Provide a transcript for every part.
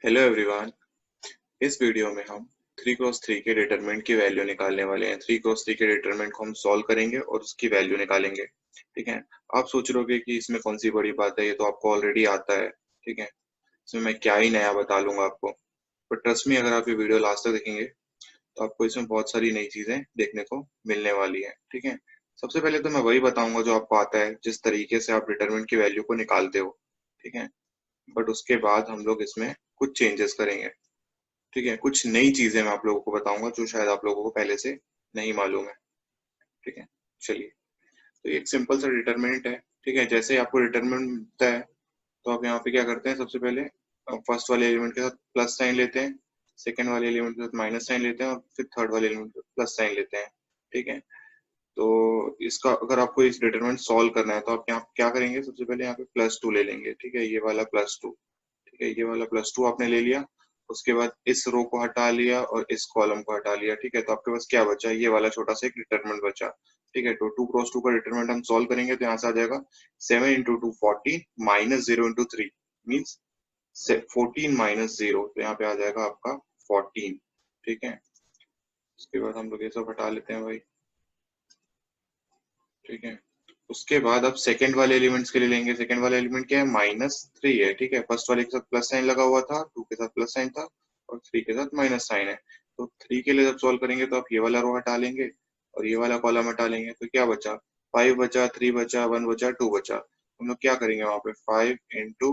Hello everyone. इस video में हम 3x3 के डिटरमिनेंट की वैल्यू निकालने वाले हैं। 3x3 के डिटरमिनेंट को हम सॉल्व करेंगे और उसकी वैल्यू निकालेंगे। ठीक है। आप सोच रहे होगे कि इसमें कौन सी बड़ी बात है, ये तो आपको ऑलरेडी आता है। ठीक है, इसमें मैं क्या ही नया बता लूंगा आपको। पर ट्रस्ट मी, अगर आप ये वीडियो लास्ट तक देखेंगे तो आपको इसमें बहुत सारी नई चीजें देखने को मिलने वाली है। ठीक है, सबसे पहले तो मैं वही बताऊंगा जो आपको आता है, जिस तरीके से आप डिटरमिनेंट की वैल्यू को निकालते हो। ठीक है, बट उसके बाद हम लोग इसमें कुछ चेंजेस करेंगे। ठीक है, कुछ नई चीजें मैं आप लोगों को बताऊंगा जो शायद आप लोगों को पहले से नहीं मालूम है। ठीक है, चलिए। तो ये एक सिंपल सा डिटरमिनेंट है। ठीक है, जैसे ही आपको डिटरमिनेंट मिलता है तो आप यहाँ पे क्या करते हैं, सबसे पहले फर्स्ट वाले एलिमेंट के साथ प्लस साइन लेते हैं, सेकंड वाले एलिमेंट के साथ माइनस साइन लेते हैं और फिर थर्ड वाले एलिमेंट के साथ प्लस साइन लेते हैं। ठीक है, तो इसका अगर आपको इस डिटरमिनेंट सॉल्व करना है तो आप यहाँ क्या करेंगे, सबसे पहले यहाँ पे +2 ले लेंगे। ठीक है, ये वाला +2। ठीक है, ये वाला +2 आपने ले लिया। उसके बाद इस रो को हटा लिया और इस कॉलम को हटा लिया। ठीक है, तो आपके पास क्या बचा, ये वाला छोटा सा एक डिटरमिनेंट बचा। ठीक है, तो 2x2 का डिटरमिनेंट हम सॉल्व करेंगे तो यहाँ से आ जाएगा 7 into 2 14 minus 0 into 3 means 14 minus 0, तो यहाँ पे आ जाएगा आपका 14। ठीक है, उसके बाद हम लोग ये सब हटा लेते हैं भाई। ठीक है, उसके बाद अब सेकंड वाले एलिमेंट्स के लिए लेंगे। सेकंड वाला एलिमेंट क्या है, -3 है। ठीक है, फर्स्ट वाले के साथ प्लस साइन लगा हुआ था, 2 के साथ प्लस साइन था और 3 के साथ माइनस साइन है। तो 3 के लिए जब सॉल्व करेंगे तो आप ये वाला रो हटा लेंगे और ये वाला कॉलम हटा लेंगे, तो क्या बचा, 5 बचा, 3 बचा, 1 बचा, 2 बचा। हम लोग क्या करेंगे वहां पे, 5 इंटू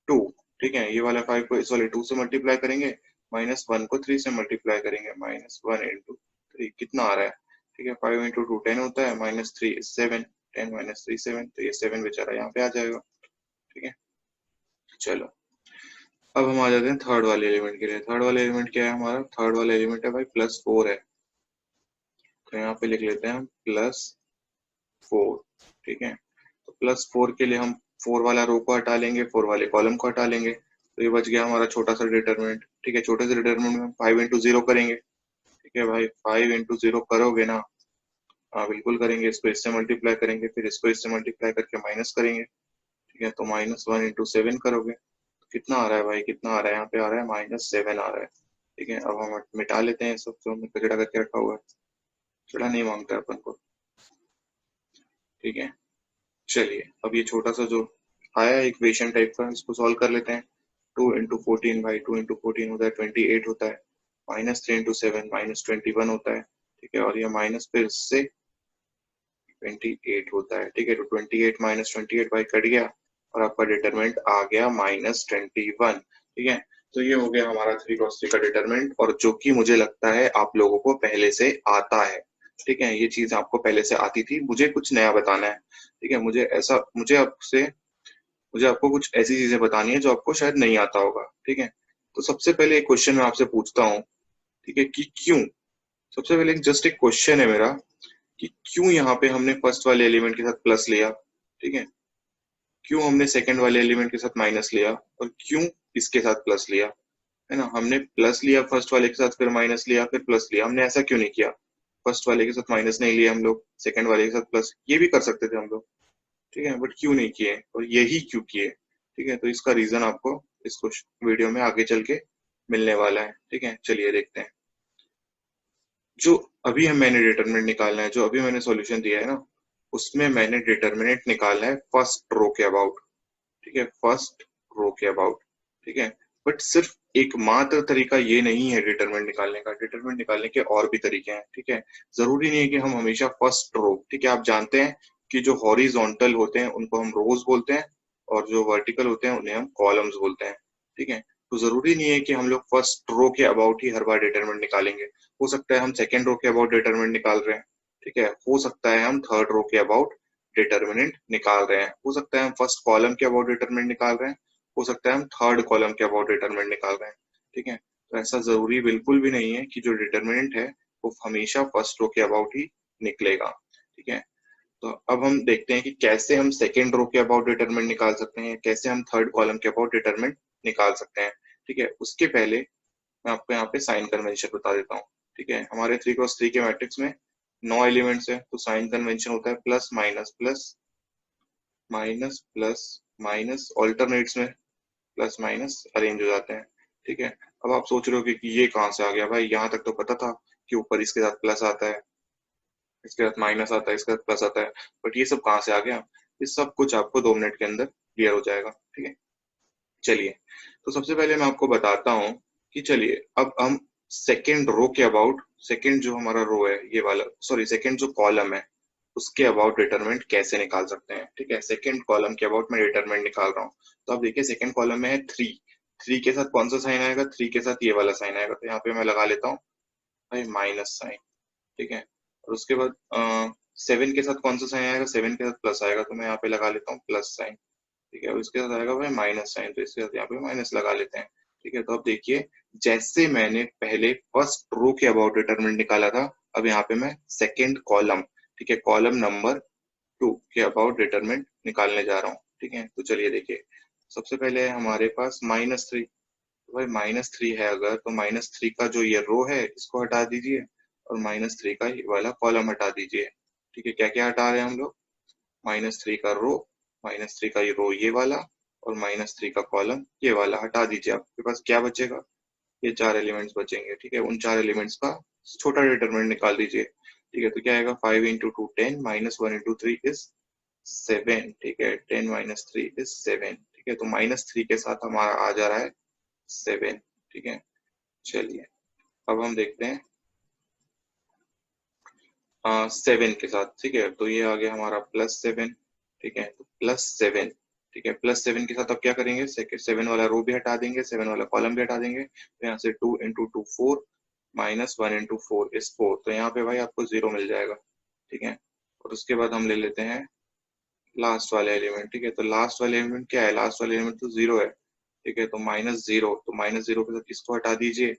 2। ठीक है, ये वाला 5 को इस वाले 2 से मल्टीप्लाई करेंगे, -1 को 3 से मल्टीप्लाई करेंगे, -1 इंटू 3 कितना आ रहा है। ठीक है, 5 इंटू 2 10 होता है, -3 7, 10 माइनस 3 7, तो ये 7 बेचारा यहाँ पे आ जाएगा। ठीक है, चलो अब हम आ जाते हैं थर्ड वाले एलिमेंट के लिए। थर्ड वाले एलिमेंट क्या है हमारा, थर्ड वाला एलिमेंट है भाई +4 है। तो यहाँ पे लिख लेते हैं हम +4। ठीक है, तो +4 के लिए हम 4 वाला रो को हटा लेंगे, 4 वाले कॉलम को हटा लेंगे, तो ये बच गया हमारा छोटा सा डिटरमिनेंट। ठीक है, छोटे से डिटरमिनेंट में 5 इंटू 0 करेंगे। ठीक है भाई, 5 इंटू 0 करोगे ना, हाँ बिल्कुल करेंगे। इसको इससे मल्टीप्लाई करेंगे, फिर इसको इससे मल्टीप्लाई करके माइनस करेंगे। ठीक है, तो -1 इंटू 7 करोगे तो कितना आ रहा है भाई, कितना आ रहा है, यहाँ पे आ रहा है -7 आ रहा है। ठीक है, अब हम मिटा लेते हैं सब जो हमने कचड़ा करके रखा हुआ है, कचड़ा नहीं मांगता है अपन को। ठीक है, चलिए अब ये छोटा सा जो आया इक्वेशन टाइप का, इसको सॉल्व कर लेते हैं। 2 इंटू 14 भाई, 2 इंटू 14 होता है 28 होता है, -3 इंटू 7 -21 होता है। ठीक है, और ये माइनस फिर इससे 28 होता है। ठीक है, तो 28 माइनस 28 भाई कट गया और आपका डिटरमिनेंट आ गया -21। ठीक है, तो ये हो गया हमारा 3x3 का डिटरमिनेंट, और जो कि मुझे लगता है आप लोगों को पहले से आता है। ठीक है, ये चीज आपको पहले से आती थी, मुझे कुछ नया बताना है। ठीक है, मुझे आपको कुछ ऐसी चीजें बतानी है जो आपको शायद नहीं आता होगा। ठीक है, तो सबसे पहले एक क्वेश्चन मैं आपसे पूछता हूँ। ठीक है, कि क्यों, सबसे पहले जस्ट एक क्वेश्चन है मेरा कि क्यों यहाँ पे हमने फर्स्ट वाले एलिमेंट के साथ प्लस लिया। ठीक है, क्यों हमने सेकंड वाले एलिमेंट के साथ माइनस लिया और क्यों इसके साथ प्लस लिया। है ना, हमने प्लस लिया फर्स्ट वाले के साथ, फिर माइनस लिया, फिर प्लस लिया, हमने ऐसा क्यों नहीं किया। फर्स्ट वाले के साथ माइनस नहीं लिया हम लोग, सेकंड वाले के साथ प्लस, ये भी कर सकते थे हम लोग। ठीक है, बट क्यों नहीं किए और यही क्यों किए। ठीक है, तो इसका रीजन आपको इसको वीडियो में आगे चल के मिलने वाला है। ठीक है, चलिए देखते हैं। जो अभी हम मैंने डिटरमिनेंट निकालना है, जो अभी मैंने सॉल्यूशन दिया है ना, उसमें मैंने डिटरमिनेंट निकालना है फर्स्ट रो के अबाउट। ठीक है, फर्स्ट रो के अबाउट। ठीक है, बट सिर्फ एकमात्र तरीका ये नहीं है डिटरमिनेंट निकालने का, डिटरमिनेंट निकालने के और भी तरीके हैं। ठीक है, जरूरी नहीं है कि हम हमेशा फर्स्ट रो, ठीक है, आप जानते हैं कि जो हॉरिजॉन्टल होते हैं उनको हम रोज बोलते हैं और जो वर्टिकल होते हैं उन्हें हम कॉलम्स बोलते हैं। ठीक है, तो जरूरी नहीं है कि हम लोग फर्स्ट रो के about he her bar determinant निकालेंगे। हो सकता है हम सेकेंड रो के अबाउट डिटरमिनेंट निकाल रहे हैं। ठीक है, हो सकता है हम थर्ड रो के अबाउट डिटरमिनेंट निकाल रहे हैं, हो सकता है हम फर्स्ट कॉलम के अबाउट डिटरमिनेंट निकाल रहे हैं, हो सकता है हम थर्ड कॉलम के अबाउट डिटरमिनेंट निकाल रहे हैं। ठीक है, तो ऐसा जरूरी बिल्कुल भी नहीं है कि जो डिटरमिनेंट है वो हमेशा फर्स्ट रो के अबाउट ही निकलेगा। ठीक है, तो अब हम देखते हैं कि कैसे हम सेकेंड रो के अबाउट डिटरमिनेंट निकाल सकते हैं, कैसे हम थर्ड कॉलम के अबाउट डिटरमिनेंट निकाल सकते हैं। ठीक है, उसके पहले मैं आपको यहाँ पे साइन कन्वेंशन बता देता हूँ। ठीक है, हमारे 3x3 के मैट्रिक्स में 9 एलिमेंट्स है, तो साइन कन्वेंशन होता है plus minus plus minus plus minus, alternates में प्लस माइनस अरेंज हो जाते हैं, ठीक है। अब आप सोच रहे हो कि ये कहाँ से आ गया भाई, यहाँ तक तो पता था कि ऊपर इसके साथ प्लस आता है, इसके साथ माइनस आता है, इसके साथ प्लस आता है, बट ये सब कहाँ से आ गया। ये सब कुछ आपको 2 मिनट के अंदर क्लियर हो जाएगा, ठीक है। चलिए, तो सबसे पहले मैं आपको बताता हूँ कि चलिए अब हम सेकेंड रो के अबाउट, सेकेंड जो हमारा रो है ये वाला, सॉरी सेकेंड जो कॉलम है उसके अबाउट डिटरमिनेंट कैसे निकाल सकते हैं, ठीक है। सेकेंड कॉलम के अबाउट मैं डिटरमिनेंट निकाल रहा हूँ। तो अब देखिए सेकेंड कॉलम में है 3, 3 के साथ कौन सा साइन आएगा, 3 के साथ ये वाला साइन आएगा, तो यहाँ पे मैं लगा लेता हूँ भाई माइनस साइन, ठीक है। और उसके बाद 7 के साथ कौन सा साइन आएगा, 7 के साथ प्लस आएगा, तो मैं यहाँ पे लगा लेता हूँ प्लस साइन, ठीक है। और इसके साथ आएगा भाई माइनस साइन, तो इसके साथ यहाँ पे माइनस लगा लेते हैं, ठीक है। तो अब देखिए जैसे मैंने पहले फर्स्ट रो के अबाउट डिटरमिनेंट निकाला था, अब यहाँ पे मैं सेकेंड कॉलम, ठीक है, कॉलम नंबर 2 के अबाउट डिटरमिनेंट निकालने जा रहा हूँ, ठीक है। तो चलिए देखिए, सबसे पहले हमारे पास -3, तो भाई -3 है अगर, तो -3 का जो ये रो है इसको हटा दीजिए और -3 का ये वाला कॉलम हटा दीजिए, ठीक है। क्या क्या हटा रहे हैं हम लोग, -3 का रो, -3 का ये रो ये वाला, और -3 का कॉलम ये वाला हटा दीजिए, आपके पास क्या बचेगा, ये 4 एलिमेंट्स बचेंगे, ठीक है। उन 4 एलिमेंट्स का छोटा डिटरमिनेंट निकाल दीजिए, ठीक है। तो क्या आएगा, 5 इंटू 2 10, -1 इंटू 3 इज 7, ठीक है। 10 माइनस 3 इज 7, ठीक है। तो -3 के साथ हमारा आ जा रहा है 7, ठीक है। चलिए अब हम देखते हैं 7 के साथ, ठीक है। तो ये आ गया हमारा +7, ठीक है। तो +7, ठीक है। +7 के साथ अब क्या करेंगे, 7 वाला रो भी हटा देंगे, 7 वाला कॉलम भी हटा देंगे, तो यहाँ से 2 इंटू 2 4, -1 इंटू 4 इज 4, तो यहाँ पे भाई आपको 0 मिल जाएगा, ठीक है। और उसके बाद हम ले लेते हैं लास्ट वाले एलिमेंट, ठीक है। तो लास्ट वाले एलिमेंट क्या है, लास्ट वाले एलिमेंट तो 0 है, ठीक है। तो -0, तो -0 के साथ इसको हटा दीजिए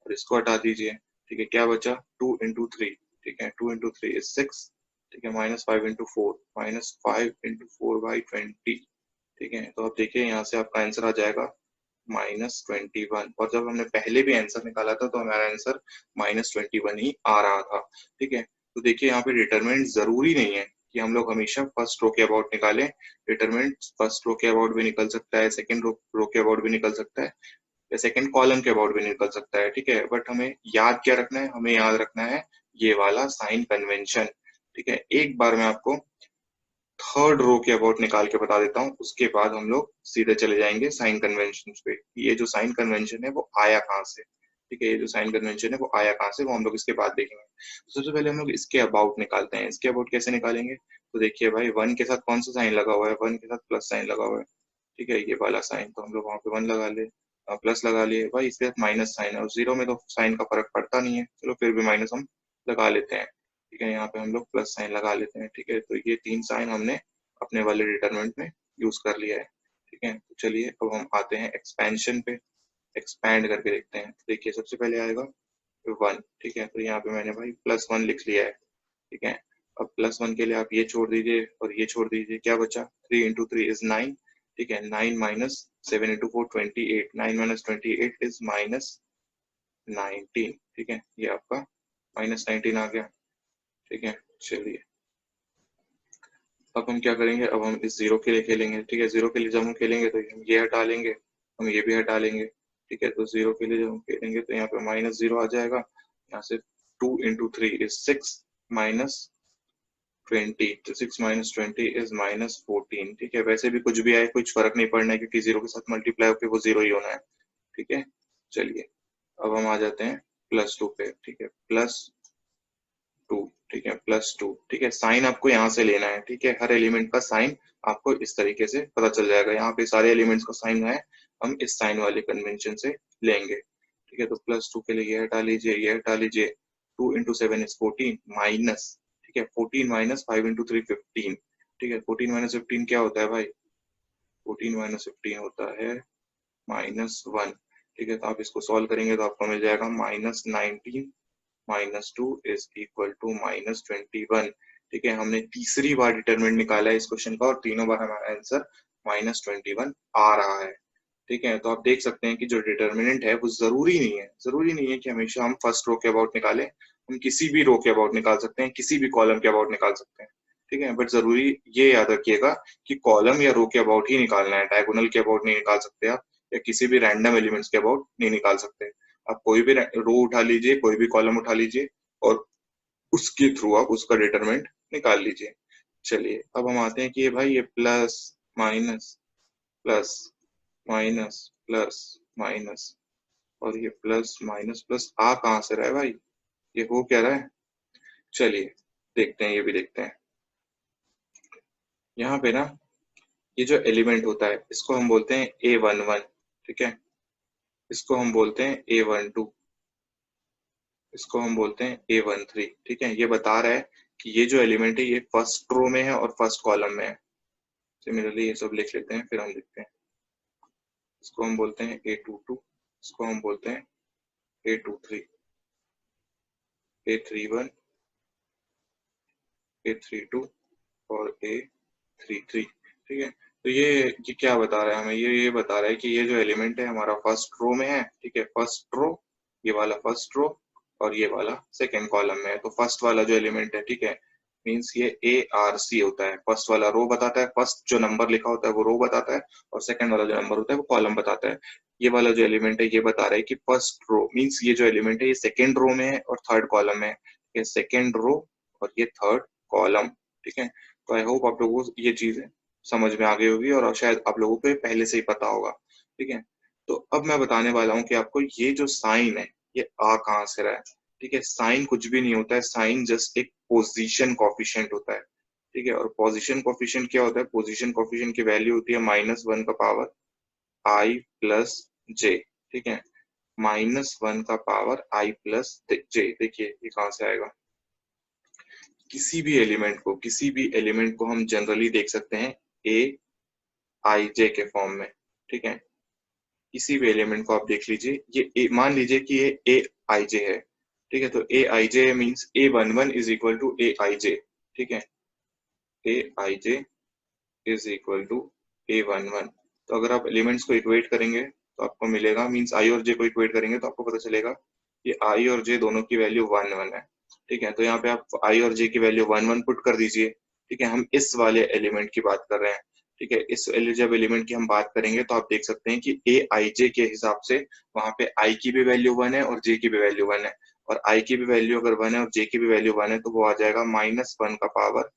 और इसको हटा दीजिए, ठीक है। क्या बचा, 2 इंटू 3, ठीक है। 2 इंटू 3 इज 6, ठीक है। -5 इंटू 4, -5 इंटू 4 बाई 20, ठीक है। तो अब देखिए यहाँ से आपका आंसर आ जाएगा -21, और जब हमने पहले भी आंसर निकाला था तो हमारा आंसर -21 ही आ रहा था, ठीक है। तो देखिए यहाँ पे डिटरमिनेंट जरूरी नहीं है कि हम लोग हमेशा फर्स्ट रो के अबाउट निकालें, डिटरमिनेंट फर्स्ट रो के अबाउट भी निकल सकता है, सेकंड रो के अबाउट भी निकल सकता है, या सेकंड कॉलम के अबाउट भी निकल सकता है, ठीक है। बट हमें याद क्या रखना है, हमें याद रखना है ये वाला साइन कन्वेंशन, ठीक है। एक बार मैं आपको थर्ड रो के अबाउट निकाल के बता देता हूँ, उसके बाद हम लोग सीधे चले जाएंगे साइन कन्वेंशन पे। ये जो साइन कन्वेंशन है वो आया कहाँ से, ठीक है। ये जो साइन कन्वेंशन है वो आया कहाँ से, वो हम लोग इसके बाद देखेंगे। तो सबसे पहले हम लोग इसके अबाउट निकालते हैं। इसके अबाउट कैसे निकालेंगे, तो देखिए भाई 1 के साथ कौन सा साइन लगा हुआ है, 1 के साथ प्लस साइन लगा हुआ है, ठीक है, ये वाला साइन, तो हम लोग वहाँ पे 1 लगा ले, प्लस लगा लिए भाई, इसके साथ माइनस साइन है और 0 में तो साइन का फर्क पड़ता नहीं है, चलो फिर भी माइनस हम लगा लेते हैं, ठीक है। यहाँ पे हम लोग प्लस साइन लगा लेते हैं, ठीक है। तो ये 3 साइन हमने अपने वाले डिटरमिनेंट में यूज कर लिया है, ठीक है। तो चलिए अब हम आते हैं एक्सपेंशन पे, एक्सपैंड करके देखते हैं। तो देखिए सबसे पहले आएगा 1, ठीक है। तो यहाँ पे मैंने भाई +1 लिख लिया है, ठीक है। अब +1 के लिए आप ये छोड़ दीजिए और ये छोड़ दीजिए, क्या बचा, 3 इंटू 3 इज 9, ठीक है। 9 माइनस 7 इंटू 4 28, 9 माइनस 28 इज -19, ठीक है। ये आपका -19 आ गया, ठीक है। चलिए अब हम क्या करेंगे, अब हम इस 0 के लिए खेलेंगे, ठीक है। 0 के लिए जब हम खेलेंगे तो हम ये हटा लेंगे, हम ये भी हटा लेंगे, ठीक है। तो 0 के लिए जब हम खेलेंगे तो यहाँ पे -0 आ जाएगा, यहाँ से 2 इंटू 3 इज 6 माइनस 20, तो 6 माइनस 20 इज -14, ठीक है। वैसे भी कुछ भी आए कुछ फर्क नहीं पड़ना है, क्योंकि 0 के साथ मल्टीप्लाई होकर वो 0 ही होना है, ठीक है। चलिए अब हम आ जाते हैं +2 पे, ठीक है। +2, ठीक है, +2, ठीक है। साइन आपको यहाँ से लेना है, ठीक है। हर एलिमेंट का साइन आपको इस तरीके से पता चल जाएगा, यहाँ पे सारे एलिमेंट्स का साइन है, हम इस साइन वाले कन्वेंशन से लेंगे, ठीक है। तो +2 के लिए ये हटा लीजिए, ये हटा लीजिए, 2 इंटू 7 इज 14 माइनस, ठीक है, 14 माइनस 5 इंटू 3 15, ठीक है। 14 माइनस 15 क्या होता है भाई, 14 माइनस 15 होता है -1, ठीक है। तो आप इसको सॉल्व करेंगे तो आपको मिल जाएगा -19 -2 इज इक्वल टू -21, ठीक है। हमने तीसरी बार डिटरमिनेंट निकाला है इस क्वेश्चन का और तीनों बार हमारा आंसर -21 आ रहा है, ठीक है। तो आप देख सकते हैं कि जो डिटरमिनेंट है वो जरूरी नहीं है कि हमेशा हम फर्स्ट रो के अबाउट निकालें, हम किसी भी रो के अबाउट निकाल सकते हैं, किसी भी कॉलम के अबाउट निकाल सकते हैं, ठीक है। बट जरूरी ये याद रखिएगा कि कॉलम या रो के अबाउट ही निकालना है, डायगोनल के अबाउट नहीं निकाल सकते आप, या किसी भी रैंडम एलिमेंट्स के अबाउट नहीं निकाल सकते। आप कोई भी रो उठा लीजिए, कोई भी कॉलम उठा लीजिए और उसके थ्रू आप उसका डिटरमिनेंट निकाल लीजिए। चलिए अब हम आते हैं कि ये भाई ये plus minus plus minus plus minus और ये प्लस माइनस प्लस आ कहाँ से रहा है भाई, ये हो क्या रहा है। चलिए देखते हैं, ये भी देखते हैं। यहाँ पे ना ये जो एलिमेंट होता है इसको हम बोलते हैं A11, ठीक है। इसको हम बोलते हैं A12, इसको हम बोलते हैं A13, ठीक है। ये बता रहा है कि ये जो एलिमेंट है ये फर्स्ट रो में है और फर्स्ट कॉलम में है। सिमिलरली ये सब लिख लेते हैं, फिर हम लिखते हैं। इसको हम बोलते हैं A22, इसको हम बोलते हैं A23, A31, A32 और A33, ठीक है। तो ये क्या बता रहा है हमें, ये बता रहा है कि ये जो एलिमेंट है हमारा फर्स्ट रो में है, ठीक है। फर्स्ट रो, ये वाला फर्स्ट रो और ये वाला सेकेंड कॉलम में है। तो फर्स्ट वाला जो एलिमेंट है, ठीक है, मीन्स ये ARC होता है। फर्स्ट वाला रो बताता है, फर्स्ट जो नंबर लिखा होता है वो रो बताता है और सेकंड वाला जो नंबर होता है वो कॉलम बताता है। ये वाला जो एलिमेंट है ये बता रहा है कि फर्स्ट रो मीन्स ये जो एलिमेंट है ये सेकेंड रो में है और थर्ड कॉलम में है। ये सेकेंड रो और ये थर्ड कॉलम, ठीक है। तो आई होप आप लोगों को ये चीजें समझ में आ गई होगी और शायद आप लोगों को ये पहले से ही पता होगा, ठीक है। तो अब मैं बताने वाला हूँ कि आपको ये जो साइन है ये आ कहाँ से रहा है, ठीक है। साइन कुछ भी नहीं होता है, साइन जस्ट एक पोजीशन कोफिशिएंट होता है, ठीक है। और पोजीशन कोफिशिएंट क्या होता है, पोजीशन कोफिशिएंट की वैल्यू होती है -1 का पावर I प्लस जे, ठीक है। -1 का पावर I प्लस जे, देखिए ये कहाँ से आएगा। किसी भी एलिमेंट को हम जनरली देख सकते हैं AIJ के फॉर्म में, ठीक है। किसी भी एलिमेंट को आप देख लीजिए, ये मान लीजिए कि ये AIJ है, ठीक है। तो AIJ means A11 is equal to AIJ, ठीक है। AIJ is equal to A11। तो अगर आप एलिमेंट्स को इक्वेट करेंगे तो आपको मिलेगा, मींस I और J को इक्वेट करेंगे तो आपको पता चलेगा कि I और J दोनों की वैल्यू 1 1 है, ठीक है। तो यहाँ पे आप I और J की वैल्यू 1 1 पुट कर दीजिए, ठीक है। हम इस वाले एलिमेंट की बात कर रहे हैं, ठीक है। इस जब एलिमेंट की हम बात करेंगे तो आप देख सकते हैं कि AIJ के हिसाब से वहां पे I की भी वैल्यू 1 है और J की भी वैल्यू 1 है। और I की भी वैल्यू अगर 1 है और J की भी वैल्यू 1 है तो वो आ जाएगा -1 का पावर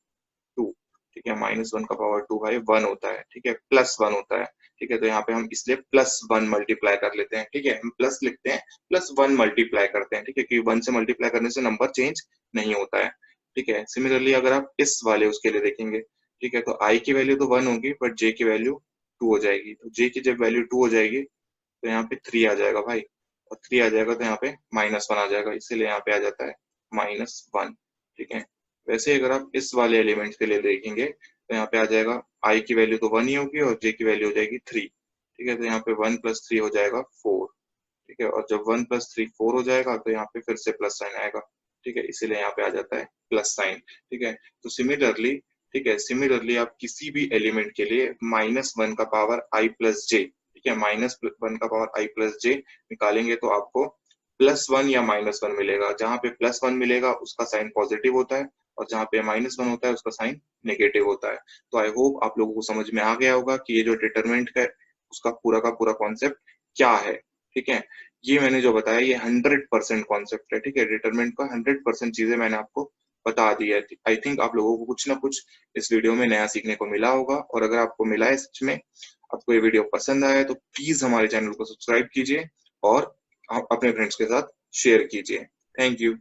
2, ठीक है। -1 का पावर 2 भाई 1 होता है, ठीक है, +1 होता है, ठीक है। तो यहाँ पे हम इसलिए +1 मल्टीप्लाई कर लेते हैं, ठीक है। हम प्लस लिखते हैं, +1 मल्टीप्लाई करते हैं, ठीक है, क्योंकि 1 से मल्टीप्लाई करने से नंबर चेंज नहीं होता है, ठीक है। सिमिलरली अगर आप इस वाले उसके लिए देखेंगे, ठीक है, तो I की वैल्यू तो 1 होगी बट J की वैल्यू 2 हो जाएगी। तो J की जब वैल्यू 2 हो जाएगी तो यहाँ पे 3 आ जाएगा भाई, और 3 आ जाएगा तो यहाँ पे -1 आ जाएगा, इसीलिए यहाँ पे आ जाता है -1, ठीक है। वैसे अगर आप इस वाले एलिमेंट के लिए देखेंगे तो यहाँ पे आ जाएगा I की वैल्यू तो 1 ही होगी और J की वैल्यू हो जाएगी 3, ठीक है। तो यहाँ पे 1 + 3 हो जाएगा 4, ठीक है। और जब 1 + 3 4 हो जाएगा तो यहाँ पे फिर से प्लस साइन आएगा, ठीक है, इसीलिए यहाँ पे आ जाता है प्लस साइन, ठीक है। तो सिमिलरली, ठीक है, सिमिलरली आप किसी भी एलिमेंट के लिए -1 का पावर I प्लस जे, ठीक है, -1 का पावर I प्लस जे निकालेंगे तो आपको +1 या -1 मिलेगा। जहाँ पे +1 मिलेगा उसका साइन पॉजिटिव होता है और जहाँ पे -1 होता है उसका साइन नेगेटिव होता है। तो आई होप आप लोगों को समझ में आ गया होगा कि ये जो डिटरमिनेंट है उसका पूरा का पूरा कॉन्सेप्ट क्या है, ठीक है। ये मैंने जो बताया ये 100% कॉन्सेप्ट है, ठीक है। डिटरमिनेंट का 100% चीजें मैंने आपको बता दी है। आई थिंक आप लोगों को कुछ ना कुछ इस वीडियो में नया सीखने को मिला होगा, और अगर आपको मिला है सच में, आपको ये वीडियो पसंद आया है तो प्लीज हमारे चैनल को सब्सक्राइब कीजिए और अपने फ्रेंड्स के साथ शेयर कीजिए। Thank you.